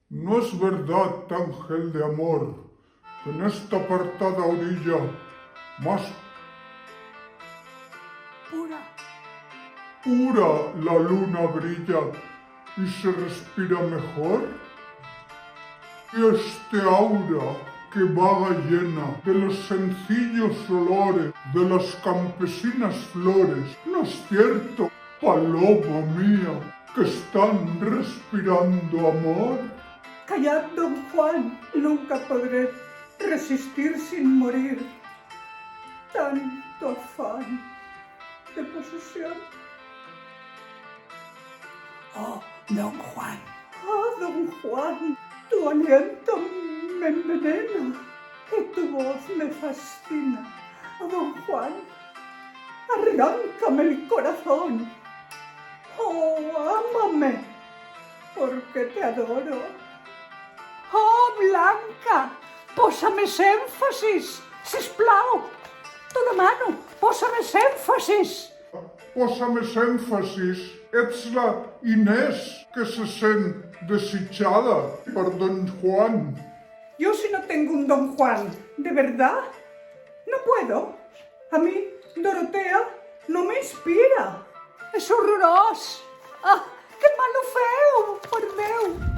No es verdad, ángel de amor, que en esta apartada orilla más pura la luna brilla y se respira mejor. Y este aura que vaga llena de los sencillos olores de las campesinas flores, ¿no es cierto, paloma mía, que están respirando amor? Callad, don Juan, nunca podré resistir sin morir. Tanto afán de posesión. Oh, don Juan. Ah, don Juan, tu aliento me envenena y tu voz me fascina. Oh, don Juan, arráncame el corazón. Oh, ámame, porque te adoro. Oh, Blanca, posa més èmfasis, sisplau. Dona mano, posa més èmfasis. Posa més èmfasis, ets la Inés que se sent desitjada per don Juan. Yo si no tengo un don Juan, ¿de verdad? No puedo. A mí, Dorotea, no me inspira. És horrorós. Ah, que mal ho feu, per Déu.